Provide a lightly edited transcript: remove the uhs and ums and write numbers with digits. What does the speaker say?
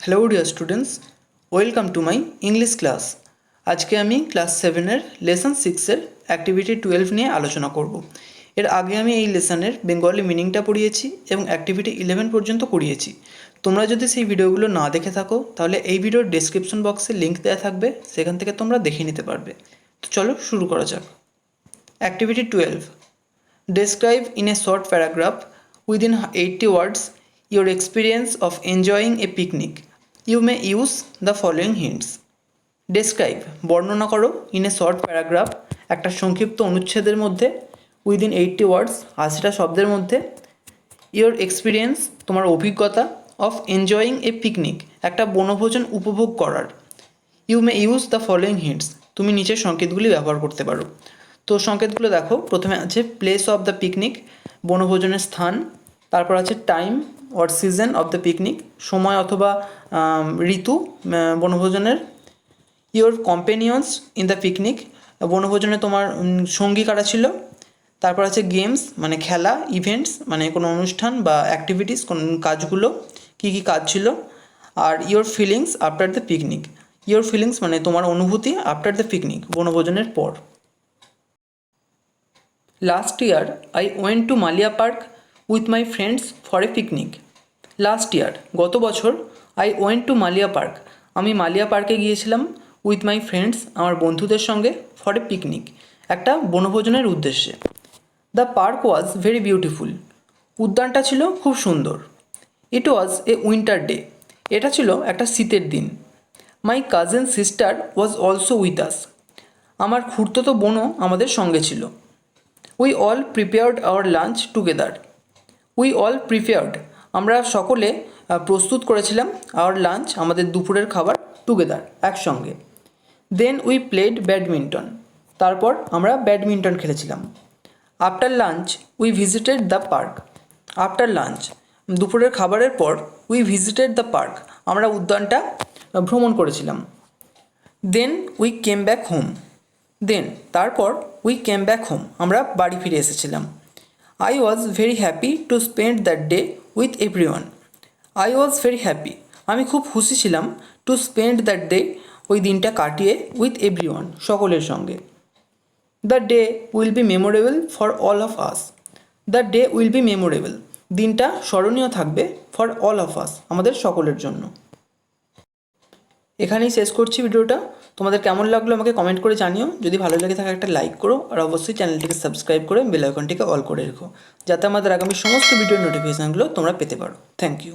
Hello dear students, welcome to my English class. আজকে আমি class 7-এর lesson 6-এর activity 12 নিয়ে আলোচনা করব। এর আগে আমি এই লেসনের বেঙ্গলি মিনিংটা পড়িয়েছি এবং অ্যাক্টিভিটি 11 পর্যন্ত করিয়েছি। তোমরা যদি সেই ভিডিওগুলো না দেখে থাকো তাহলে এই ভিডিওর ডেসক্রিপশন বক্সে লিঙ্ক দেওয়া থাকবে, সেখান থেকে তোমরা দেখে নিতে পারবে। তো চলো শুরু করা যাক। Activity 12, describe in a short paragraph within 80 words your experience of enjoying a picnic. You may use the following hints. Describe, বর্ণনা করো, ইন এ শর্ট প্যারাগ্রাফ, একটা সংক্ষিপ্ত অনুচ্ছেদের মধ্যে, উইদিন 80 ওয়ার্ডস, 80টা শব্দের মধ্যে, ইয়োর এক্সপিরিয়েন্স, তোমার অভিজ্ঞতা, অফ এনজয়িং এ পিকনিক, একটা বনভোজন উপভোগ করার। You may use the following hints, তুমি নিচের সংকেতগুলি ব্যবহার করতে পারো। তো সংকেতগুলো দেখো, প্রথমে আছে প্লেস অফ দ্য পিকনিক, বনভোজনের স্থান। তারপর আছে time or season of the picnic, সময় অথবা ঋতু বনভোজনের। Your companions in the picnic, বনভোজনে তোমার সঙ্গী কারা ছিল। তারপর আছে গেমস, মানে খেলা, ইভেন্টস মানে কোনো অনুষ্ঠান বা অ্যাক্টিভিটিস, কোন কাজগুলো, কী কী কাজ ছিল। আর your feelings after the picnic, your feelings মানে তোমার অনুভূতি আফটার দ্য পিকনিক, বনভোজনের পর। Last year I went to Malia park with my friends for a picnic. Last year, গত বছর, I went to Malia park, আমি মালিয়া পার্কে গিয়েছিলাম, উইথ মাই ফ্রেন্ডস আমার বন্ধুদের সঙ্গে, ফর এ পিকনিক একটা বনভোজনের উদ্দেশ্যে। The park was very beautiful, উদ্যানটা ছিল খুব সুন্দর। ইট ওয়াজ এ উইন্টার ডে, এটা ছিল একটা শীতের দিন। My cousin sister was also with us, আমার খুড়তুতো বোনও আমাদের সঙ্গে ছিল। We all prepared hour lunch together, we all prepared আমরা সকলে প্রস্তুত করেছিলাম, আওয়ার লাঞ্চ আমাদের দুপুরের খাবার, টুগেদার একসঙ্গে। দেন উই প্লেড ব্যাডমিন্টন, তারপর আমরা ব্যাডমিন্টন খেলেছিলাম। After lunch we visited the park, after lunch দুপুরের খাবারের পর, উই ভিজিটেড দ্য পার্ক আমরা উদ্যানটা ভ্রমণ করেছিলাম। Then we came back home, then তারপর, উই কেম ব্যাক হোম আমরা বাড়ি ফিরে এসেছিলাম। I was very happy to spend that day with everyone, I was very happy আমি খুব খুশি ছিলাম, টু স্পেন্ড দ্যাট ডে ওই দিনটা কাটিয়ে, উইথ এভরিওয়ান সকলের সঙ্গে। The day will be memorable for all of us, the day will be memorable দিনটা স্মরণীয় থাকবে, ফর অল অফ আস আমাদের সকলের জন্য। এখানেই শেষ করছি ভিডিওটা। তোমাদের কেমন লাগলো আমাকে কমেন্ট করে জানিও। যদি ভালো লেগে থাকে একটা লাইক করো, আর অবশ্যই চ্যানেলটিকে সাবস্ক্রাইব করে বেল আইকনটিকে অল করে রেখো, যাতে আমাদের আগামী সমস্ত ভিডিওর নোটিফিকেশানগুলো তোমরা পেতে পারো। Thank you.